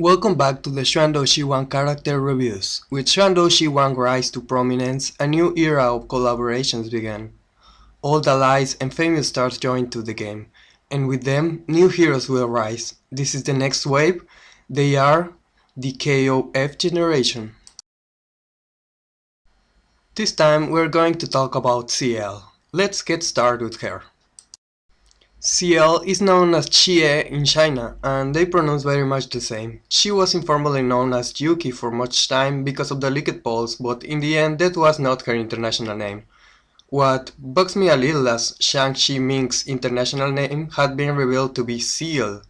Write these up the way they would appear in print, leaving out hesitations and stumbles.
Welcome back to the Xuan character reviews. With Xuan rise to prominence, a new era of collaborations began. Old allies and famous stars joined to the game, and with them, new heroes will rise. This is the next wave. They are the KOF generation. This time we're going to talk about Ciel. Let's get started with her. Ciel is known as Ciel in China, and they pronounce very much the same. She was informally known as Yuki for much time because of the leaked polls, but in the end that was not her international name. What bugs me a little as Shang-Chi Ming's international name had been revealed to be Ciel.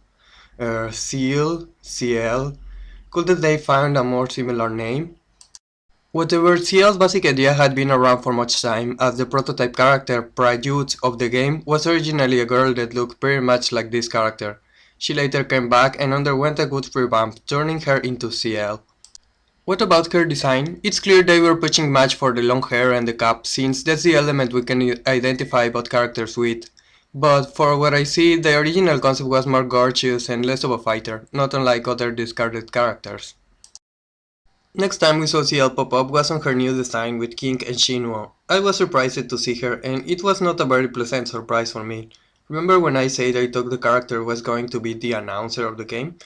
Ciel? Couldn't they find a more similar name? Whatever, Ciel's basic idea had been around for much time, as the prototype character, Prayut, of the game was originally a girl that looked pretty much like this character. She later came back and underwent a good revamp, turning her into Ciel. What about her design? It's clear they were pushing much for the long hair and the cap, since that's the element we can identify both characters with. But for what I see, the original concept was more gorgeous and less of a fighter, not unlike other discarded characters. Next time we saw Ciel pop up was on her new design with King and Shinwo. I was surprised to see her, and it was not a very pleasant surprise for me. Remember when I said I thought the character was going to be the announcer of the game?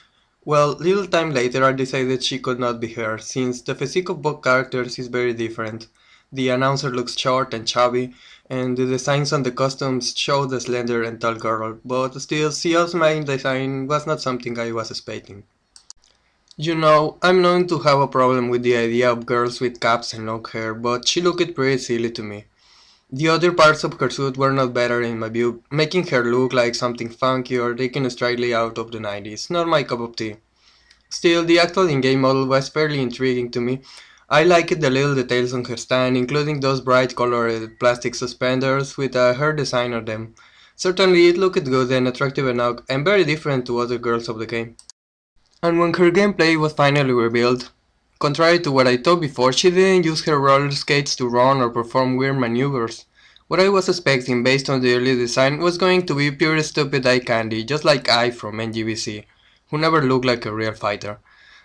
Well, little time later I decided she could not be her, since the physique of both characters is very different. The announcer looks short and chubby, and the designs on the costumes show the slender and tall girl, but still Ciel's main design was not something I was expecting. You know, I'm known to have a problem with the idea of girls with caps and long hair, but she looked pretty silly to me. The other parts of her suit were not better in my view, making her look like something funky or taken straightly out of the 90s, not my cup of tea. Still, the actual in-game model was fairly intriguing to me. I liked the little details on her stand, including those bright colored plastic suspenders with a hair design on them. Certainly it looked good and attractive enough, and very different to other girls of the game. And when her gameplay was finally revealed, contrary to what I thought before, she didn't use her roller skates to run or perform weird maneuvers. What I was expecting based on the early design was going to be pure stupid eye candy, just like I from NGBC, who never looked like a real fighter.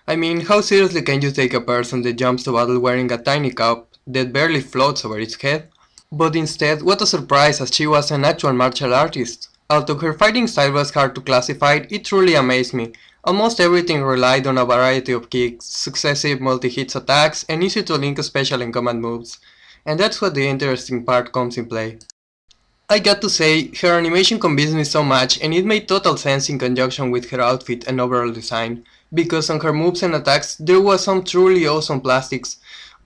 I mean, how seriously can you take a person that jumps to battle wearing a tiny cap that barely floats over its head? But instead, what a surprise, as she was an actual martial artist. Although her fighting style was hard to classify, it truly amazed me. Almost everything relied on a variety of kicks, successive multi-hits attacks, and easy to link special and command moves. And that's where the interesting part comes in play. I got to say, her animation convinced me so much, and it made total sense in conjunction with her outfit and overall design, because on her moves and attacks there was some truly awesome plastics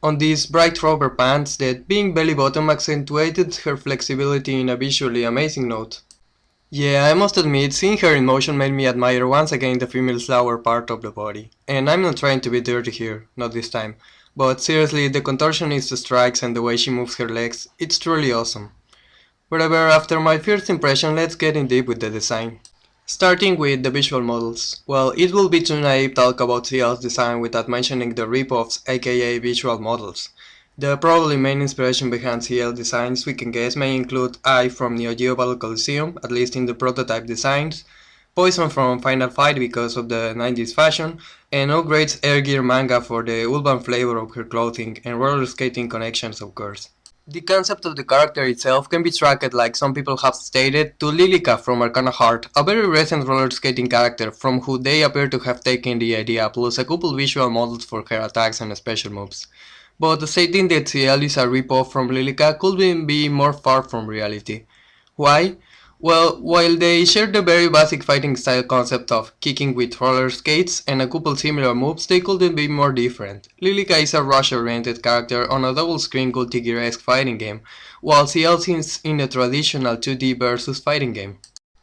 on these bright rubber pants that, being belly bottom, accentuated her flexibility in a visually amazing note. Yeah, I must admit, seeing her in motion made me admire once again the female's lower part of the body. And I'm not trying to be dirty here, not this time. But seriously, the contortionist strikes and the way she moves her legs, it's truly awesome. Whatever, after my first impression, let's get in deep with the design. Starting with the visual models. Well, it will be too naive to talk about Ciel's design without mentioning the rip-offs, aka visual models. The probably main inspiration behind Ciel designs we can guess may include I from Neo Geo Battle Coliseum, at least in the prototype designs, Poison from Final Fight because of the 90s fashion, and Ogre's Air Gear manga for the urban flavor of her clothing and roller skating connections of course. The concept of the character itself can be tracked, like some people have stated, to Lilica from Arcana Heart, a very recent roller skating character from who they appear to have taken the idea, plus a couple visual models for her attacks and special moves. But stating that Ciel is a ripoff from Lilica couldn't be more far from reality. Why? Well, while they share the very basic fighting style concept of kicking with roller skates and a couple similar moves, they couldn't be more different. Lilica is a rush-oriented character on a double-screen Guilty Gear-esque fighting game, while Ciel is in a traditional 2D versus fighting game.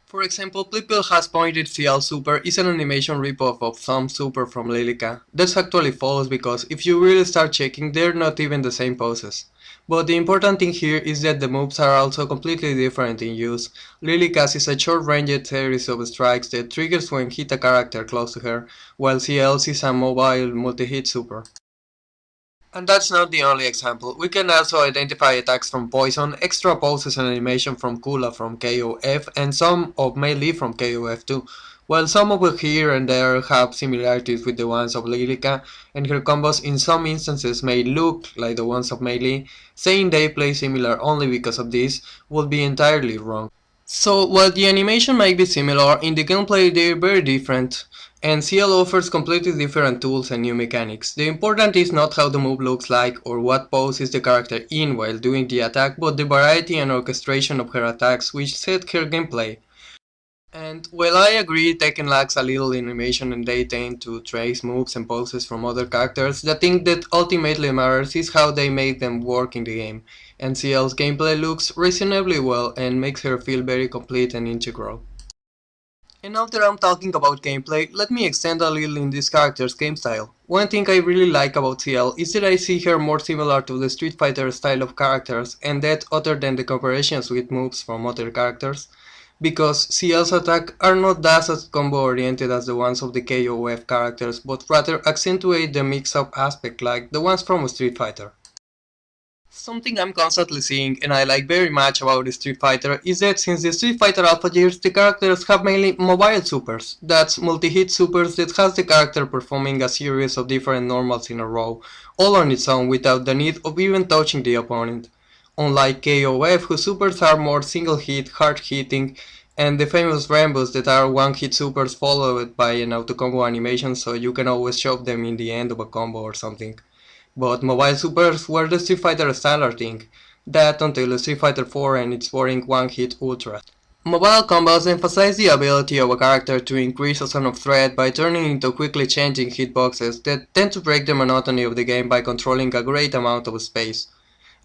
For example, people has pointed Ciel Super is an animation ripoff of some Super from Lilica. That's actually false because if you really start checking, they're not even the same poses. But the important thing here is that the moves are also completely different in use. Lilica's is a short-ranged series of strikes that triggers when hit a character close to her, while Ciel's is a mobile multi-hit super. And that's not the only example. We can also identify attacks from Poison, extra poses and animation from Kula from KOF, and some of Melee from KOF too. While some of it here and there have similarities with the ones of Lilica, and her combos in some instances may look like the ones of Melee, saying they play similar only because of this would be entirely wrong. So while the animation might be similar, in the gameplay they are very different, and Ciel offers completely different tools and new mechanics. The important is not how the move looks like or what pose is the character in while doing the attack, but the variety and orchestration of her attacks which set her gameplay. And while I agree Tekken lacks a little animation and they tend to trace moves and poses from other characters, the thing that ultimately matters is how they make them work in the game, and Ciel's gameplay looks reasonably well and makes her feel very complete and integral. And now that I'm talking about gameplay, let me extend a little in this character's game style. One thing I really like about Ciel is that I see her more similar to the Street Fighter style of characters, and that other than the comparisons with moves from other characters, because Ciel's attacks are not as combo oriented as the ones of the KOF characters, but rather accentuate the mix-up aspect like the ones from Street Fighter. Something I'm constantly seeing and I like very much about Street Fighter is that since the Street Fighter Alpha years, the characters have mainly mobile supers. That's multi-hit supers that has the character performing a series of different normals in a row, all on its own without the need of even touching the opponent. Unlike KOF, whose supers are more single hit, hard hitting, and the famous Rambos that are one hit supers followed by an auto combo animation so you can always shove them in the end of a combo or something. But mobile supers were the Street Fighter standard thing, that until Street Fighter 4 and its boring one-hit ultra. Mobile combos emphasize the ability of a character to increase a zone of threat by turning into quickly changing hitboxes that tend to break the monotony of the game by controlling a great amount of space.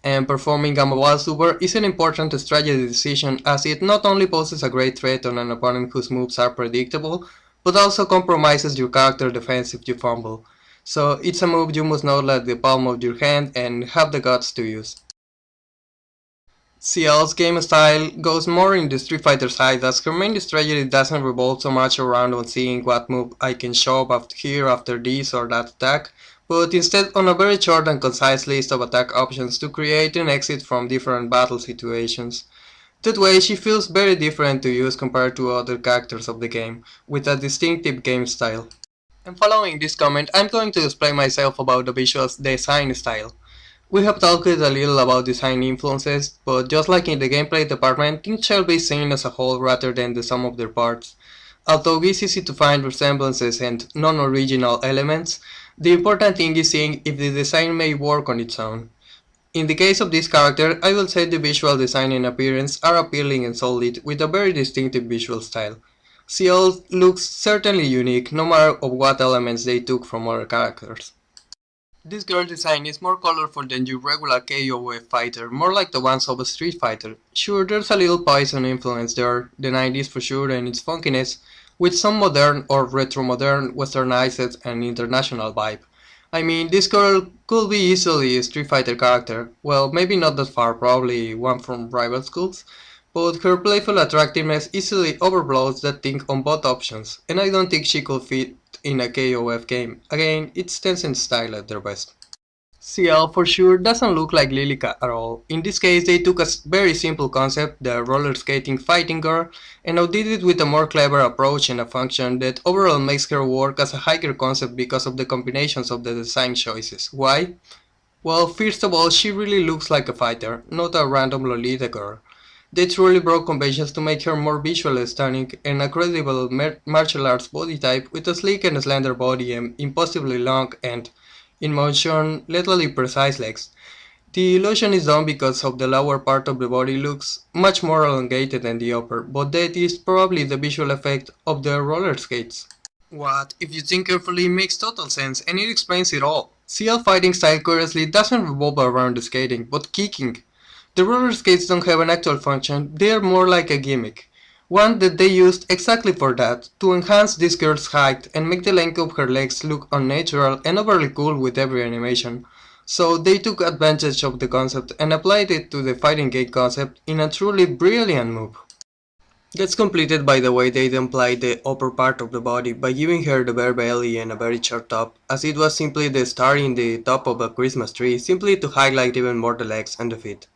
And performing a mobile super is an important strategy decision as it not only poses a great threat on an opponent whose moves are predictable, but also compromises your character defense if you fumble. So it's a move you must know like the palm of your hand and have the guts to use. Ciel's game style goes more in the Street Fighter side as her main strategy doesn't revolve so much around on seeing what move I can shove here after this or that attack, but instead on a very short and concise list of attack options to create an exit from different battle situations. That way she feels very different to use compared to other characters of the game, with a distinctive game style. And following this comment, I'm going to explain myself about the visual design style. We have talked a little about design influences, but just like in the gameplay department, things shall be seen as a whole rather than the sum of their parts. Although it's easy to find resemblances and non-original elements, the important thing is seeing if the design may work on its own. In the case of this character, I will say the visual design and appearance are appealing and solid with a very distinctive visual style. Ciel looks certainly unique, no matter of what elements they took from other characters. This girl design is more colorful than your regular KOF fighter, more like the ones of a Street Fighter. Sure, there's a little Poison influence there, the 90s for sure and its funkiness, with some modern or retro-modern westernized and international vibe. I mean, this girl could be easily a Street Fighter character, well maybe not that far, probably one from rival schools, but her playful attractiveness easily overblows that thing on both options, and I don't think she could fit in a KOF game. Again, it's Tencent style at their best. Ciel for sure doesn't look like Lilica at all. In this case they took a very simple concept, the roller skating fighting girl, and outdid it with a more clever approach and a function that overall makes her work as a higher concept because of the combinations of the design choices. Why? Well, first of all, she really looks like a fighter, not a random Lolita girl. They truly broke conventions to make her more visually stunning and a credible martial arts body type with a sleek and slender body and impossibly long and, in motion, lethally precise legs. The illusion is done because of the lower part of the body looks much more elongated than the upper, but that is probably the visual effect of the roller skates. What, if you think carefully, makes total sense and it explains it all. Ciel fighting style curiously doesn't revolve around the skating, but kicking. The roller skates don't have an actual function, they are more like a gimmick. One that they used exactly for that, to enhance this girl's height and make the length of her legs look unnatural and overly cool with every animation. So they took advantage of the concept and applied it to the fighting game concept in a truly brilliant move. That's completed by the way they applied the upper part of the body by giving her the bare belly and a very short top, as it was simply the star in the top of a Christmas tree, simply to highlight even more the legs and the feet.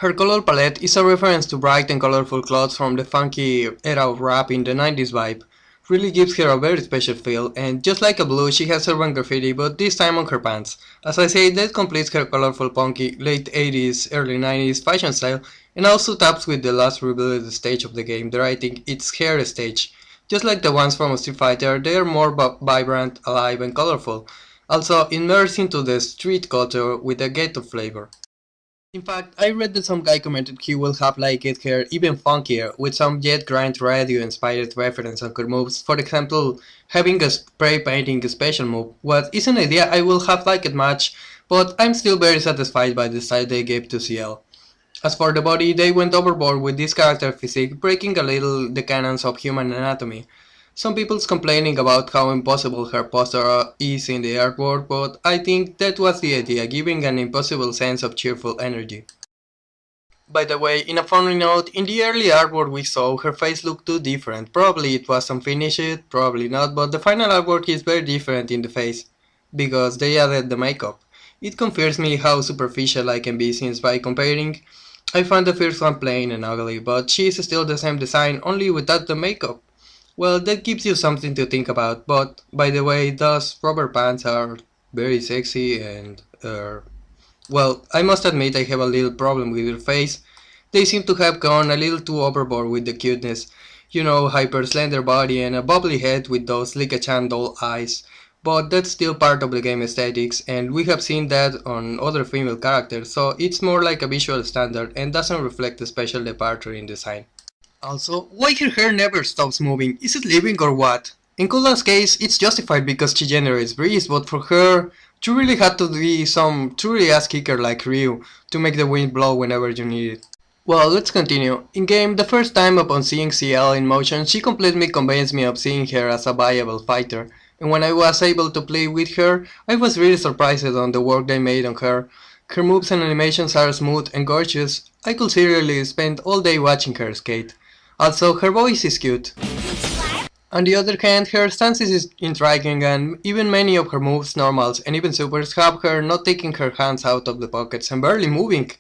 Her color palette is a reference to bright and colorful clothes from the funky era of rap in the 90s vibe. really gives her a very special feel, and just like a blue, she has urban graffiti, but this time on her pants. As I say, that completes her colorful punky late 80s, early 90s fashion style, and also taps with the last revealed stage of the game, the I think it's hair stage. Just like the ones from Street Fighter, they are more vibrant, alive, and colorful, also immersed into the street culture with a ghetto flavor. In fact, I read that some guy commented he will have liked her even funkier, with some Jet Grind radio inspired reference on her moves, for example, having a spray painting special move, what is an idea I will have liked much, but I'm still very satisfied by the style they gave to Ciel. As for the body, they went overboard with this character physique, breaking a little the canons of human anatomy. Some people's complaining about how impossible her posture is in the artwork, but I think that was the idea, giving an impossible sense of cheerful energy. By the way, in a funny note, in the early artwork we saw, her face looked too different. Probably it was unfinished, probably not, but the final artwork is very different in the face, because they added the makeup. It confirms me how superficial I can be since by comparing, I found the first one plain and ugly, but she is still the same design, only without the makeup. Well, that gives you something to think about, but by the way, those rubber pants are very sexy and well, I must admit I have a little problem with her face. They seem to have gone a little too overboard with the cuteness. You know, hyper slender body and a bubbly head with those Lika-chan doll eyes. But that's still part of the game aesthetics, and we have seen that on other female characters, so it's more like a visual standard and doesn't reflect a special departure in design. Also, why her hair never stops moving? Is it living or what? In Kula's case, it's justified because she generates breeze, but for her, you really had to be some truly ass kicker like Ryu to make the wind blow whenever you need it. Well, let's continue. In game, the first time upon seeing Ciel in motion, she completely convinced me of seeing her as a viable fighter, and when I was able to play with her, I was really surprised on the work they made on her. Her moves and animations are smooth and gorgeous. I could seriously spend all day watching her skate. Also, her voice is cute. On the other hand, her stance is intriguing and even many of her moves, normals and even supers have her not taking her hands out of the pockets and barely moving.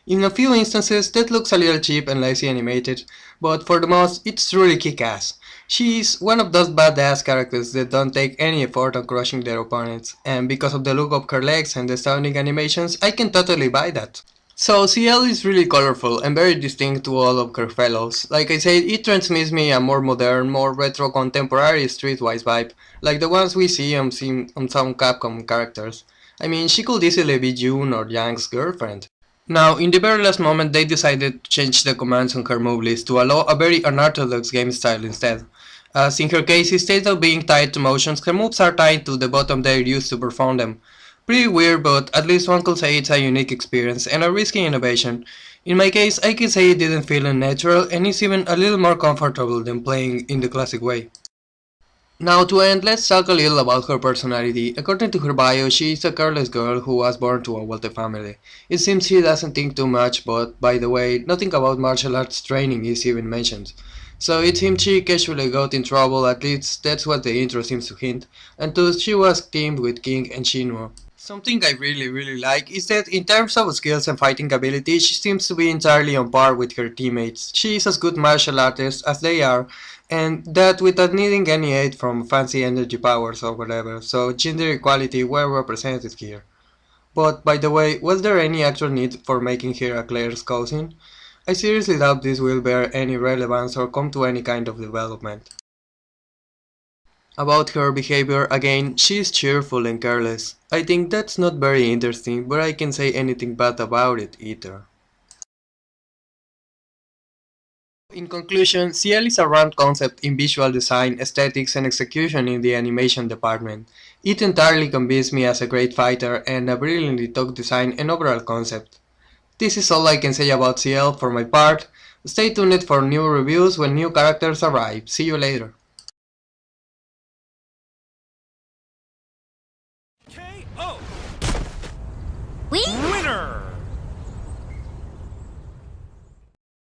In a few instances that looks a little cheap and lazy animated, but for the most it's truly kick-ass. She is one of those badass characters that don't take any effort on crushing their opponents, and because of the look of her legs and the astounding animations, I can totally buy that. So Ciel is really colorful and very distinct to all of her fellows. Like I said, it transmits me a more modern, more retro contemporary streetwise vibe, like the ones we see on some Capcom characters. I mean, she could easily be June or Yang's girlfriend. Now, in the very last moment they decided to change the commands on her move list to allow a very unorthodox game style instead. As in her case, instead of being tied to motions, her moves are tied to the button they used to perform them. Pretty weird, but at least one could say it's a unique experience and a risky innovation. In my case, I can say it didn't feel unnatural and it's even a little more comfortable than playing in the classic way. Now to end, let's talk a little about her personality. According to her bio, she is a careless girl who was born to a wealthy family. It seems she doesn't think too much, but by the way, nothing about martial arts training is even mentioned. So it seems she casually got in trouble, at least that's what the intro seems to hint, and thus she was teamed with King and Shinwo. Something I really like is that in terms of skills and fighting ability, she seems to be entirely on par with her teammates. She is as good martial artist as they are, and that without needing any aid from fancy energy powers or whatever, so gender equality well represented here. But by the way, was there any actual need for making her a Claire's cousin? I seriously doubt this will bear any relevance or come to any kind of development. About her behavior, again, she is cheerful and careless. I think that's not very interesting, but I can't say anything bad about it either. In conclusion, Ciel is a round concept in visual design, aesthetics and execution in the animation department. It entirely convinced me as a great fighter and a brilliantly thought design and overall concept. This is all I can say about Ciel for my part. Stay tuned for new reviews when new characters arrive. See you later. KO! Winner!